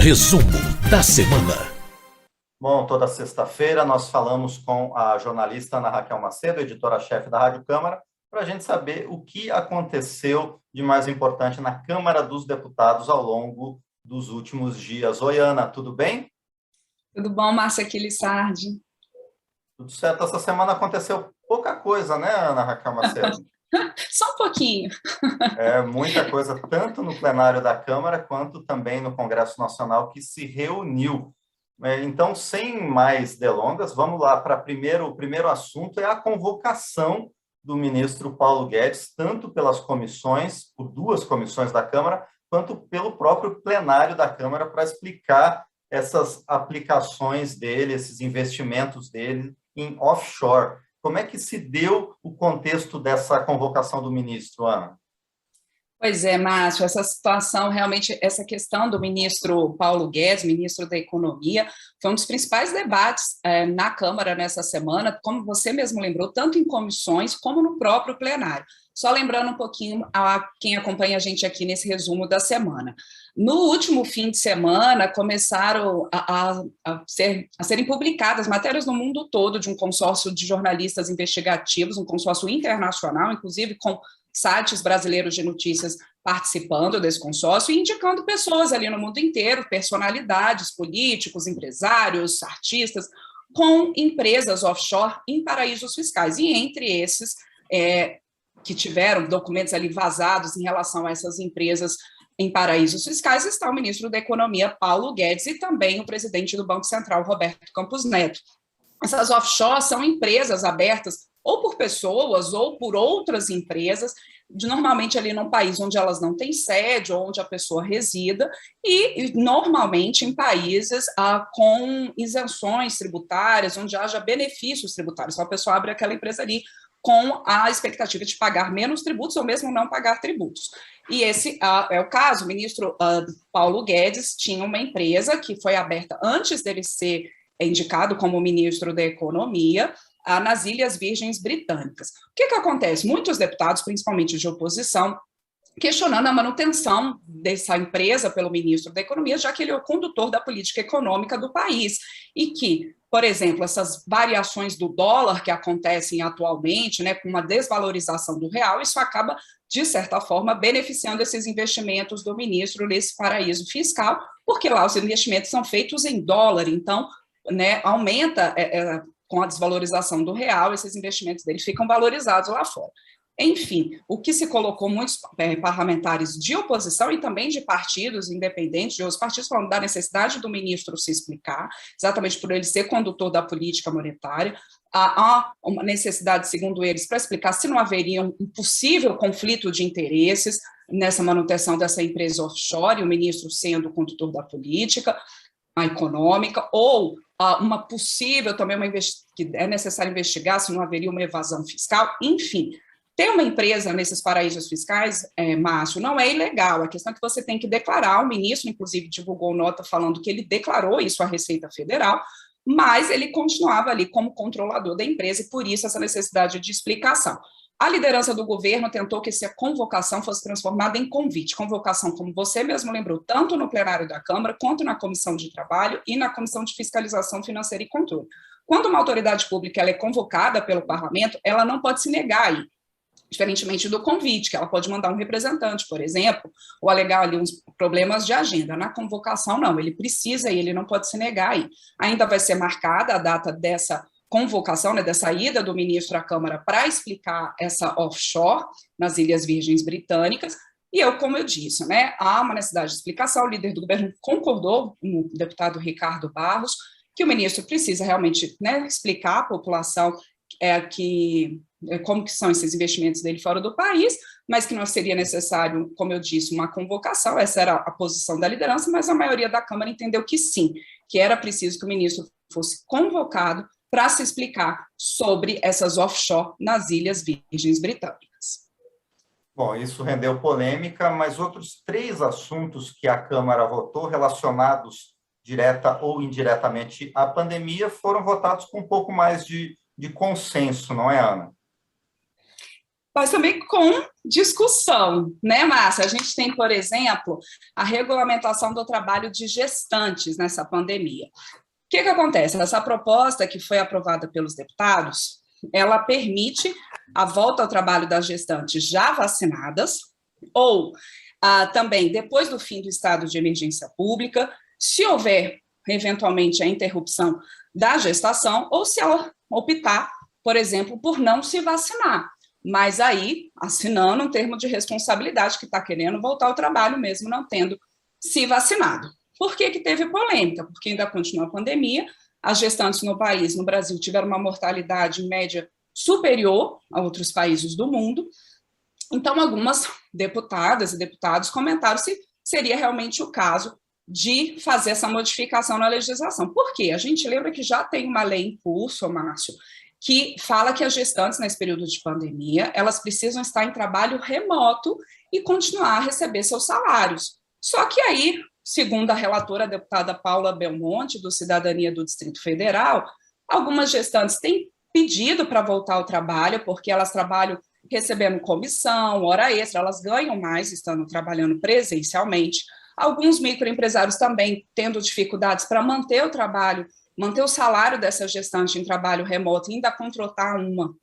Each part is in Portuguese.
Resumo da semana. Bom, toda sexta-feira nós falamos com a jornalista Ana Raquel Macedo, editora-chefe da Rádio Câmara, para a gente saber o que aconteceu de mais importante na Câmara dos Deputados ao longo dos últimos dias. Oi, Ana, tudo bem? Tudo bom, Márcia Aquilissardi? Tudo certo. Essa semana aconteceu pouca coisa, né, Ana Raquel Macedo? Só um pouquinho. Muita coisa, tanto no plenário da Câmara, quanto também no Congresso Nacional, que se reuniu. Então, sem mais delongas, vamos lá para o primeiro assunto, é a convocação do ministro Paulo Guedes, tanto pelas comissões, por duas comissões da Câmara, quanto pelo próprio plenário da Câmara, para explicar essas aplicações dele, esses investimentos dele em offshore. Como é que se deu o contexto dessa convocação do ministro, Ana? Pois é, Márcio, essa situação, realmente, essa questão do ministro Paulo Guedes, ministro da Economia, foi um dos principais debates na Câmara nessa semana, como você mesmo lembrou, tanto em comissões como no próprio plenário. Só lembrando um pouquinho a quem acompanha a gente aqui nesse resumo da semana. No último fim de semana, começaram a serem publicadas matérias no mundo todo de um consórcio de jornalistas investigativos, um consórcio internacional, inclusive com sites brasileiros de notícias participando desse consórcio e indicando pessoas ali no mundo inteiro, personalidades, políticos, empresários, artistas, com empresas offshore em paraísos fiscais. E entre esses que tiveram documentos ali vazados em relação a essas empresas em paraísos fiscais, está o ministro da Economia, Paulo Guedes, e também o presidente do Banco Central, Roberto Campos Neto. Essas offshores são empresas abertas ou por pessoas ou por outras empresas, normalmente ali num país onde elas não têm sede, ou onde a pessoa resida, e normalmente em países com isenções tributárias, onde haja benefícios tributários. Então, a pessoa abre aquela empresa ali com a expectativa de pagar menos tributos ou mesmo não pagar tributos. E esse é o caso. O ministro Paulo Guedes tinha uma empresa que foi aberta antes dele ser indicado como ministro da Economia, nas Ilhas Virgens Britânicas. O que acontece? Muitos deputados, principalmente de oposição, questionando a manutenção dessa empresa pelo ministro da Economia, já que ele é o condutor da política econômica do país, e que, por exemplo, essas variações do dólar que acontecem atualmente, né, com uma desvalorização do real, isso acaba, de certa forma, beneficiando esses investimentos do ministro nesse paraíso fiscal, porque lá os investimentos são feitos em dólar, então, né, aumenta com a desvalorização do real, esses investimentos dele ficam valorizados lá fora. Enfim, o que se colocou muitos parlamentares de oposição e também de partidos independentes, de outros partidos, falando da necessidade do ministro se explicar, exatamente por ele ser condutor da política monetária, há uma necessidade, segundo eles, para explicar se não haveria um possível conflito de interesses nessa manutenção dessa empresa offshore, o ministro sendo o condutor da política econômica, ou uma possível também que é necessário investigar se não haveria uma evasão fiscal, enfim. Ter uma empresa nesses paraísos fiscais, Márcio, não é ilegal. A questão é que você tem que declarar. O ministro, inclusive, divulgou nota falando que ele declarou isso à Receita Federal, mas ele continuava ali como controlador da empresa e, por isso, essa necessidade de explicação. A liderança do governo tentou que essa convocação fosse transformada em convite. Convocação, como você mesmo lembrou, tanto no plenário da Câmara, quanto na Comissão de Trabalho e na Comissão de Fiscalização Financeira e Controle. Quando uma autoridade pública ela é convocada pelo parlamento, ela não pode se negar aí, diferentemente do convite, que ela pode mandar um representante, por exemplo, ou alegar ali uns problemas de agenda. Na convocação, não, ele precisa e ele não pode se negar aí. Ainda vai ser marcada a data dessa convocação, né, dessa ida do ministro à Câmara para explicar essa offshore nas Ilhas Virgens Britânicas, e como eu disse, né, há uma necessidade de explicação. O líder do governo concordou, o deputado Ricardo Barros, que o ministro precisa realmente, né, explicar à população como que são esses investimentos dele fora do país, mas que não seria necessário, como eu disse, uma convocação. Essa era a posição da liderança, mas a maioria da Câmara entendeu que sim, que era preciso que o ministro fosse convocado para se explicar sobre essas offshore nas Ilhas Virgens Britânicas. Bom, isso rendeu polêmica, mas outros 3 assuntos que a Câmara votou relacionados direta ou indiretamente à pandemia foram votados com um pouco mais de consenso, não é, Ana? mas também com discussão, né, Márcia? A gente tem, por exemplo, a regulamentação do trabalho de gestantes nessa pandemia. O que acontece? Essa proposta que foi aprovada pelos deputados, ela permite a volta ao trabalho das gestantes já vacinadas, ou também depois do fim do estado de emergência pública, se houver, eventualmente, a interrupção da gestação, ou se ela optar, por exemplo, por não se vacinar, mas aí assinando um termo de responsabilidade que está querendo voltar ao trabalho mesmo não tendo se vacinado. Por que teve polêmica? Porque ainda continua a pandemia, as gestantes no país, no Brasil, tiveram uma mortalidade em média superior a outros países do mundo. Então, algumas deputadas e deputados comentaram se seria realmente o caso de fazer essa modificação na legislação. Por quê? A gente lembra que já tem uma lei em curso, Márcio, que fala que as gestantes, nesse período de pandemia, elas precisam estar em trabalho remoto e continuar a receber seus salários. Só que aí, segundo a relatora, a deputada Paula Belmonte, do Cidadania do Distrito Federal, algumas gestantes têm pedido para voltar ao trabalho, porque elas trabalham recebendo comissão, hora extra, elas ganham mais estando trabalhando presencialmente. Alguns microempresários também tendo dificuldades para manter o trabalho, manter o salário dessa gestante em trabalho remoto, ainda contratar uma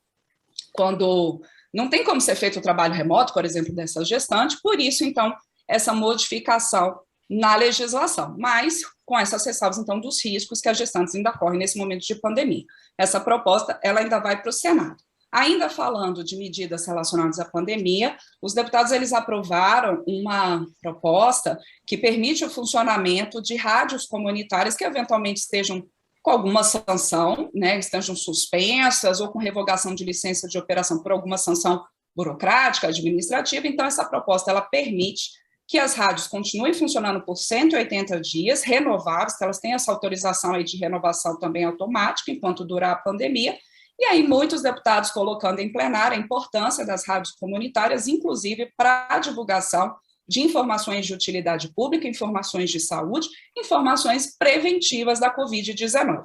quando não tem como ser feito o trabalho remoto, por exemplo, dessa gestante, por isso, então, essa modificação na legislação, mas com essas ressalvas, então, dos riscos que as gestantes ainda correm nesse momento de pandemia. Essa proposta, ela ainda vai para o Senado. Ainda falando de medidas relacionadas à pandemia, os deputados eles aprovaram uma proposta que permite o funcionamento de rádios comunitárias que eventualmente estejam com alguma sanção, né, estejam suspensas ou com revogação de licença de operação por alguma sanção burocrática, administrativa. Então, essa proposta ela permite que as rádios continuem funcionando por 180 dias, renováveis, que elas têm essa autorização aí de renovação também automática enquanto durar a pandemia. E aí, muitos deputados colocando em plenário a importância das rádios comunitárias, inclusive para a divulgação de informações de utilidade pública, informações de saúde, informações preventivas da Covid-19.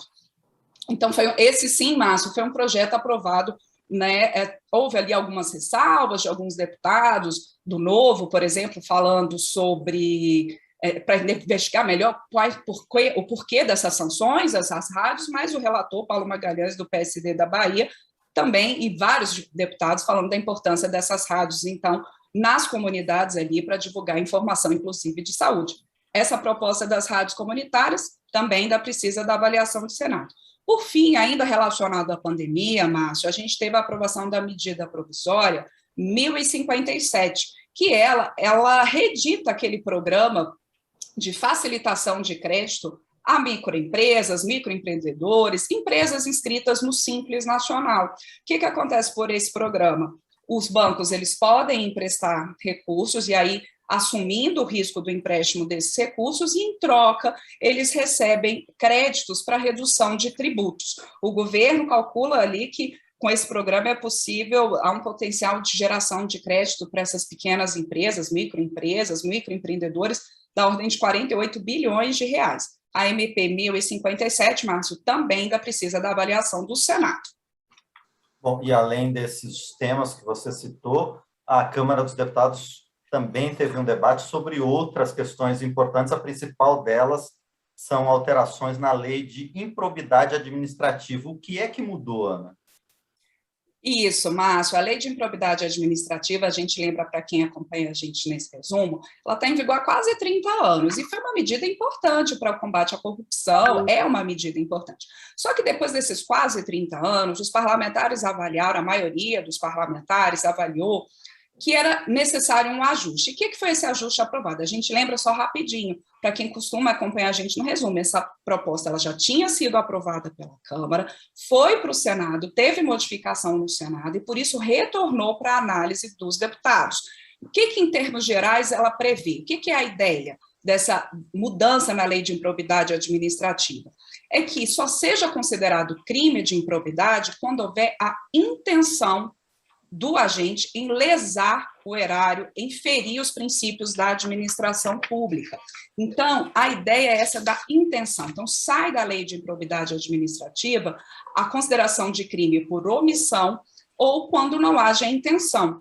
Então, esse sim, Márcio, foi um projeto aprovado, né, houve ali algumas ressalvas de alguns deputados, do Novo, por exemplo, falando sobre para investigar melhor o porquê dessas sanções, essas rádios, mas o relator Paulo Magalhães, do PSD da Bahia, também, e vários deputados falando da importância dessas rádios, então, nas comunidades ali, para divulgar informação, inclusive, de saúde. Essa proposta das rádios comunitárias também ainda precisa da avaliação do Senado. Por fim, ainda relacionado à pandemia, Márcio, a gente teve a aprovação da medida provisória 1057, que ela redita aquele programa de facilitação de crédito a microempresas, microempreendedores, empresas inscritas no Simples Nacional. O que acontece por esse programa? Os bancos eles podem emprestar recursos e aí assumindo o risco do empréstimo desses recursos e, em troca, eles recebem créditos para redução de tributos. O governo calcula ali que com esse programa é possível, há um potencial de geração de crédito para essas pequenas empresas, microempreendedores, da ordem de 48 bilhões de reais. A MP 1057, Márcio, também ainda precisa da avaliação do Senado. Bom, e além desses temas que você citou, a Câmara dos Deputados também teve um debate sobre outras questões importantes. A principal delas são alterações na lei de improbidade administrativa. O que é que mudou, Ana? Isso, Márcio, a lei de improbidade administrativa, a gente lembra para quem acompanha a gente nesse resumo, ela está em vigor há quase 30 anos e foi uma medida importante para o combate à corrupção, é uma medida importante. Só que depois desses quase 30 anos, os parlamentares avaliaram, a maioria dos parlamentares avaliou que era necessário um ajuste. E o que foi esse ajuste aprovado? A gente lembra só rapidinho, para quem costuma acompanhar a gente no resumo, essa proposta ela já tinha sido aprovada pela Câmara, foi para o Senado, teve modificação no Senado e, por isso, retornou para a análise dos deputados. O que em termos gerais, ela prevê? O que é a ideia dessa mudança na lei de improbidade administrativa? É que só seja considerado crime de improbidade quando houver a intenção do agente em lesar o erário, em ferir os princípios da administração pública. Então, a ideia é essa da intenção. Então, sai da lei de improbidade administrativa a consideração de crime por omissão ou quando não haja intenção.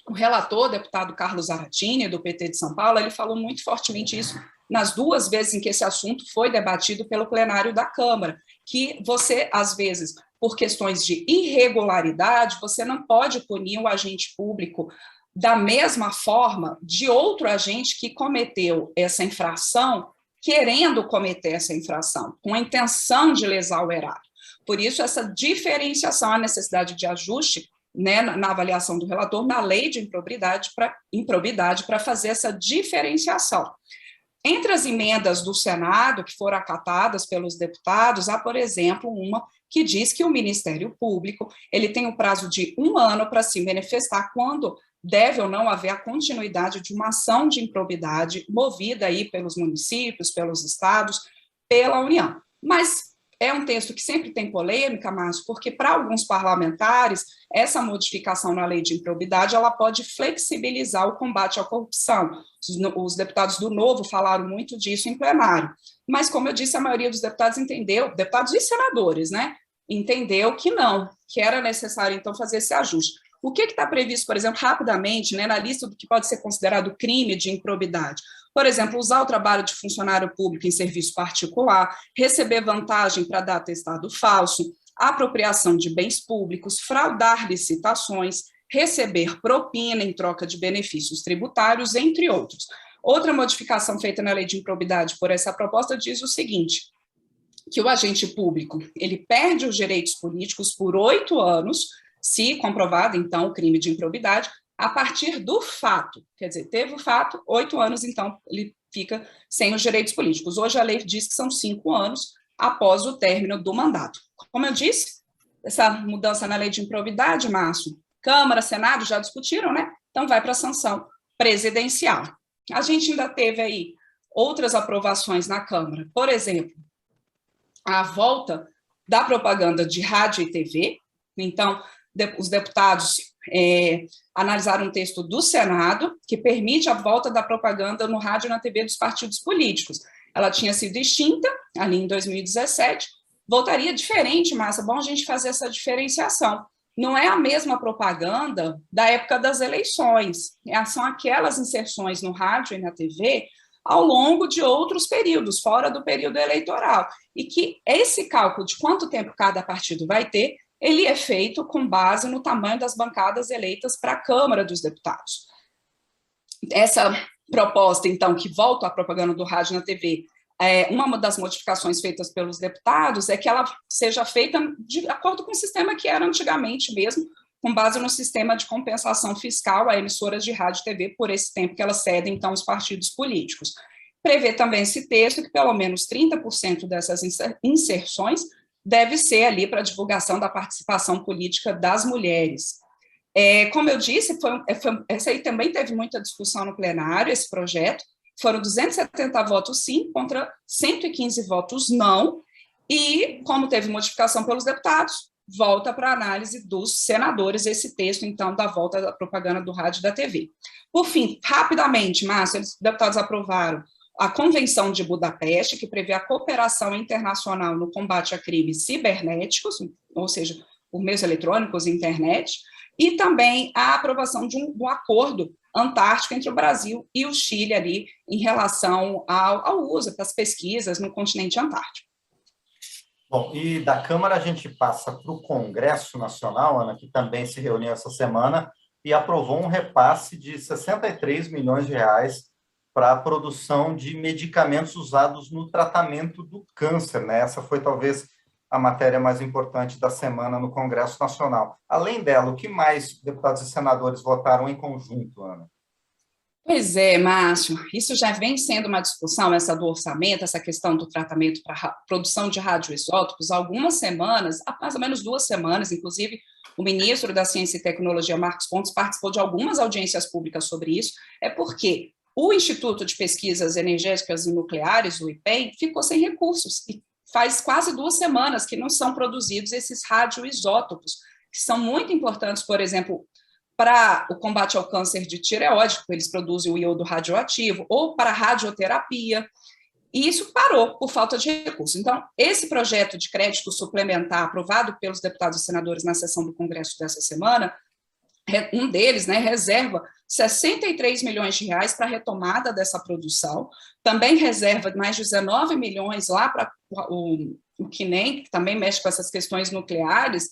O relator, deputado Carlos Zaratini, do PT de São Paulo, ele falou muito fortemente isso nas 2 vezes em que esse assunto foi debatido pelo plenário da Câmara, que você, às vezes, por questões de irregularidade, você não pode punir o agente público da mesma forma de outro agente que cometeu essa infração, querendo cometer essa infração, com a intenção de lesar o erário. Por isso, essa diferenciação, a necessidade de ajuste, né, na avaliação do relator, na lei de improbidade para fazer essa diferenciação. Entre as emendas do Senado, que foram acatadas pelos deputados, há, por exemplo, uma que diz que o Ministério Público ele tem um prazo de 1 ano para se manifestar quando deve ou não haver a continuidade de uma ação de improbidade movida aí pelos municípios, pelos estados, pela União. Mas é um texto que sempre tem polêmica, Márcio, porque para alguns parlamentares, essa modificação na lei de improbidade, ela pode flexibilizar o combate à corrupção. Os deputados do Novo falaram muito disso em plenário. Mas, como eu disse, a maioria dos deputados entendeu, deputados e senadores, né, entendeu que não, que era necessário, então, fazer esse ajuste. O que está previsto, por exemplo, rapidamente, né, na lista do que pode ser considerado crime de improbidade? Por exemplo, usar o trabalho de funcionário público em serviço particular, receber vantagem para dar atestado falso, apropriação de bens públicos, fraudar licitações, receber propina em troca de benefícios tributários, entre outros. Outra modificação feita na lei de improbidade por essa proposta diz o seguinte, que o agente público ele perde os direitos políticos por 8 anos, se comprovado, então, o crime de improbidade, a partir do fato, quer dizer, teve o fato, 8 anos, então, ele fica sem os direitos políticos. Hoje a lei diz que são 5 anos após o término do mandato. Como eu disse, essa mudança na lei de improbidade, Márcio, Câmara, Senado já discutiram, né? Então vai para a sanção presidencial. A gente ainda teve aí outras aprovações na Câmara, por exemplo, a volta da propaganda de rádio e TV. Então, os deputados analisaram um texto do Senado que permite a volta da propaganda no rádio e na TV dos partidos políticos. Ela tinha sido extinta ali em 2017, voltaria diferente, Márcia, bom a gente fazer essa diferenciação. Não é a mesma propaganda da época das eleições, são aquelas inserções no rádio e na TV ao longo de outros períodos, fora do período eleitoral, e que esse cálculo de quanto tempo cada partido vai ter, ele é feito com base no tamanho das bancadas eleitas para a Câmara dos Deputados. Essa proposta, então, que volta à propaganda do rádio na TV, uma das modificações feitas pelos deputados é que ela seja feita de acordo com o sistema que era antigamente mesmo, com base no sistema de compensação fiscal a emissoras de rádio e TV por esse tempo que elas cedem, então, aos partidos políticos. Prevê também esse texto que pelo menos 30% dessas inserções deve ser ali para divulgação da participação política das mulheres. Como eu disse, essa aí também teve muita discussão no plenário, esse projeto, foram 270 votos sim, contra 115 votos não, e como teve modificação pelos deputados, volta para a análise dos senadores esse texto, então, da volta da propaganda do rádio e da TV. Por fim, rapidamente, Márcio, os deputados aprovaram a Convenção de Budapeste, que prevê a cooperação internacional no combate a crimes cibernéticos, ou seja, por meios eletrônicos e internet, e também a aprovação de um acordo antártico entre o Brasil e o Chile ali em relação ao uso das pesquisas no continente antártico. Bom, e da Câmara a gente passa para o Congresso Nacional, Ana, que também se reuniu essa semana e aprovou um repasse de 63 milhões de reais para a produção de medicamentos usados no tratamento do câncer, né? Essa foi talvez a matéria mais importante da semana no Congresso Nacional. Além dela, o que mais deputados e senadores votaram em conjunto, Ana? Pois é, Márcio, isso já vem sendo uma discussão, essa do orçamento, essa questão do tratamento para produção de radioisótopos, há algumas semanas, há mais ou menos 2 semanas, inclusive o ministro da Ciência e Tecnologia, Marcos Pontes, participou de algumas audiências públicas sobre isso, porque o Instituto de Pesquisas Energéticas e Nucleares, o IPEN, ficou sem recursos, e faz quase 2 semanas que não são produzidos esses radioisótopos, que são muito importantes, por exemplo, para o combate ao câncer de tireoide, eles produzem o iodo radioativo, ou para a radioterapia. E isso parou por falta de recursos. Então, esse projeto de crédito suplementar aprovado pelos deputados e senadores na sessão do Congresso dessa semana, um deles, né, reserva 63 milhões de reais para a retomada dessa produção, também reserva mais de 19 milhões lá para o CNEM, que também mexe com essas questões nucleares,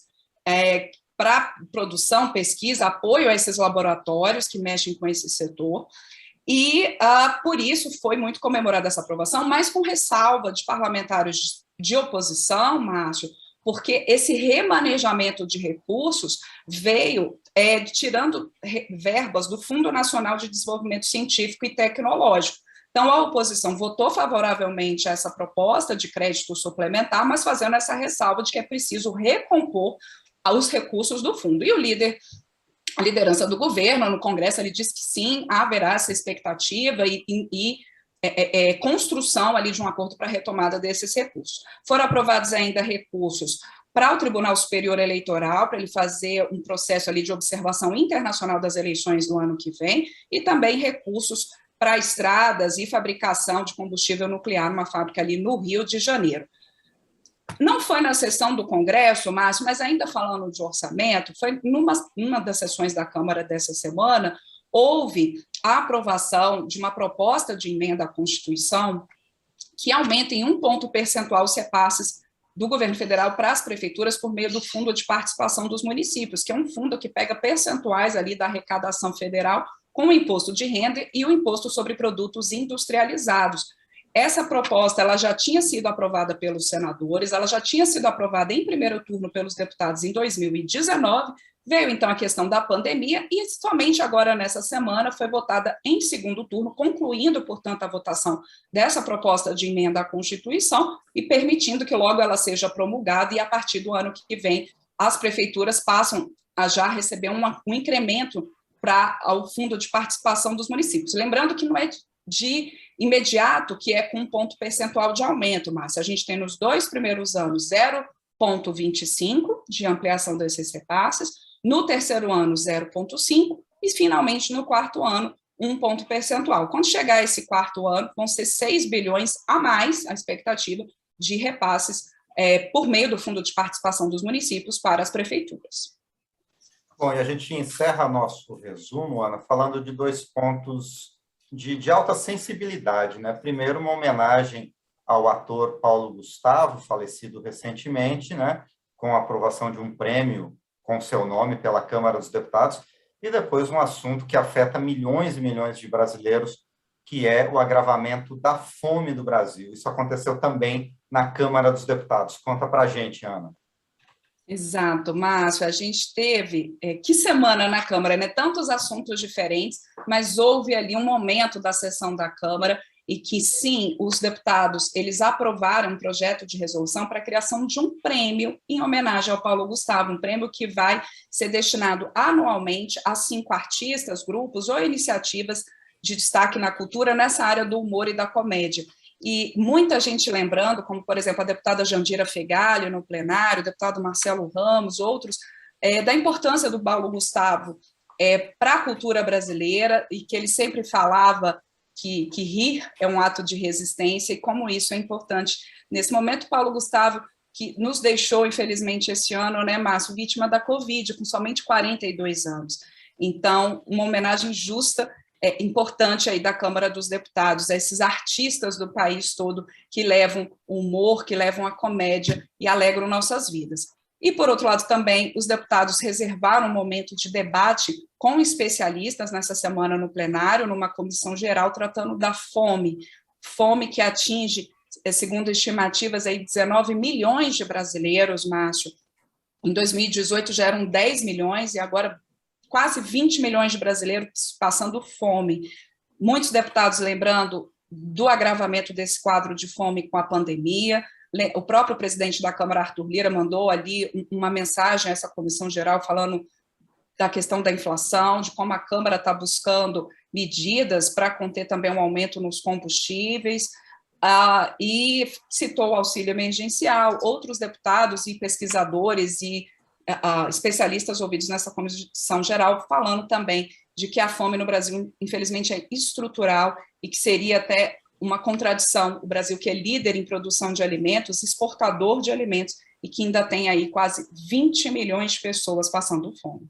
para produção, pesquisa, apoio a esses laboratórios que mexem com esse setor. E, por isso, foi muito comemorada essa aprovação, mas com ressalva de parlamentares de oposição, Márcio, porque esse remanejamento de recursos veio tirando verbas do Fundo Nacional de Desenvolvimento Científico e Tecnológico. Então, a oposição votou favoravelmente a essa proposta de crédito suplementar, mas fazendo essa ressalva de que é preciso recompor os recursos do fundo. E a liderança do governo no Congresso, ele diz que sim, haverá essa expectativa e construção ali de um acordo para a retomada desses recursos. Foram aprovados ainda recursos para o Tribunal Superior Eleitoral, para ele fazer um processo ali de observação internacional das eleições do ano que vem, e também recursos para estradas e fabricação de combustível nuclear numa fábrica ali no Rio de Janeiro. Não foi na sessão do Congresso, Márcio, mas ainda falando de orçamento, foi numa das sessões da Câmara dessa semana, houve a aprovação de uma proposta de emenda à Constituição que aumenta em 1 ponto percentual os repasses do governo federal para as prefeituras por meio do Fundo de Participação dos Municípios, que é um fundo que pega percentuais ali da arrecadação federal com o imposto de renda e o imposto sobre produtos industrializados. Essa proposta ela já tinha sido aprovada pelos senadores, ela já tinha sido aprovada em primeiro turno pelos deputados em 2019, veio então a questão da pandemia e somente agora nessa semana foi votada em segundo turno, concluindo, portanto, a votação dessa proposta de emenda à Constituição e permitindo que logo ela seja promulgada e a partir do ano que vem as prefeituras passam a já receber um incremento para o Fundo de Participação dos Municípios. Lembrando que não é de imediato, que é com 1 ponto percentual de aumento, Márcia. A gente tem nos 2 primeiros anos 0,25 de ampliação desses repasses, no terceiro ano 0,5 e, finalmente, no quarto ano, 1 ponto percentual. Quando chegar esse quarto ano, vão ser 6 bilhões a mais, a expectativa de repasses por meio do Fundo de Participação dos Municípios para as prefeituras. Bom, e a gente encerra nosso resumo, Ana, falando de 2 pontos de alta sensibilidade, né? Primeiro, uma homenagem ao ator Paulo Gustavo, falecido recentemente, né? Com a aprovação de um prêmio com seu nome pela Câmara dos Deputados, e depois um assunto que afeta milhões e milhões de brasileiros, que é o agravamento da fome do Brasil. Isso aconteceu também na Câmara dos Deputados. Conta para a gente, Ana. Exato, Márcio, a gente teve, que semana na Câmara, né? Tantos assuntos diferentes, mas houve ali um momento da sessão da Câmara e que, sim, os deputados, eles aprovaram um projeto de resolução para a criação de um prêmio em homenagem ao Paulo Gustavo, um prêmio que vai ser destinado anualmente a 5 artistas, grupos ou iniciativas de destaque na cultura nessa área do humor e da comédia. E muita gente lembrando, como, por exemplo, a deputada Jandira Fegali no plenário, o deputado Marcelo Ramos, outros, da importância do Paulo Gustavo para a cultura brasileira e que ele sempre falava que rir é um ato de resistência e como isso é importante. Nesse momento, Paulo Gustavo, que nos deixou, infelizmente, esse ano, né, Márcio, vítima da Covid, com somente 42 anos. Então, uma homenagem justa importante aí da Câmara dos Deputados, a esses artistas do país todo que levam o humor, que levam a comédia e alegram nossas vidas. E, por outro lado, também os deputados reservaram um momento de debate com especialistas nessa semana no plenário, numa comissão geral, tratando da fome que atinge, segundo estimativas, aí 19 milhões de brasileiros, Márcio. Em 2018 já eram 10 milhões e agora quase 20 milhões de brasileiros passando fome. Muitos deputados lembrando do agravamento desse quadro de fome com a pandemia. O próprio presidente da Câmara, Arthur Lira, mandou ali uma mensagem a essa comissão geral falando da questão da inflação, de como a Câmara está buscando medidas para conter também um aumento nos combustíveis, e citou o auxílio emergencial. Outros deputados e pesquisadores e especialistas ouvidos nessa comissão geral falando também de que a fome no Brasil, infelizmente, é estrutural e que seria até uma contradição, o Brasil que é líder em produção de alimentos, exportador de alimentos, e que ainda tem aí quase 20 milhões de pessoas passando fome.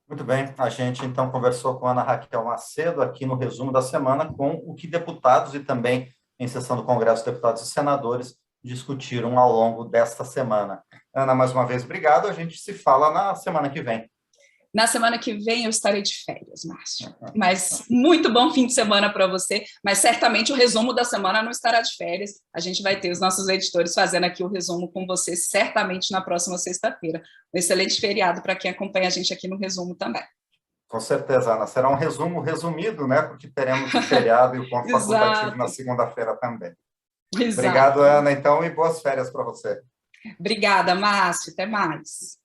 Muito bem, a gente então conversou com a Ana Raquel Macedo aqui no resumo da semana com o que deputados e também em sessão do Congresso, deputados e senadores discutiram ao longo desta semana. Ana, mais uma vez, obrigado, a gente se fala na semana que vem. Na semana que vem eu estarei de férias, Márcio. Mas muito bom fim de semana para você, mas certamente o resumo da semana não estará de férias. A gente vai ter os nossos editores fazendo aqui o resumo com você, certamente na próxima sexta-feira. Um excelente feriado para quem acompanha a gente aqui no resumo também. Com certeza, Ana. Será um resumo resumido, né? Porque teremos o feriado e o ponto facultativo na segunda-feira também. Exato. Obrigado, Ana, então, e boas férias para você. Obrigada, Márcio. Até mais.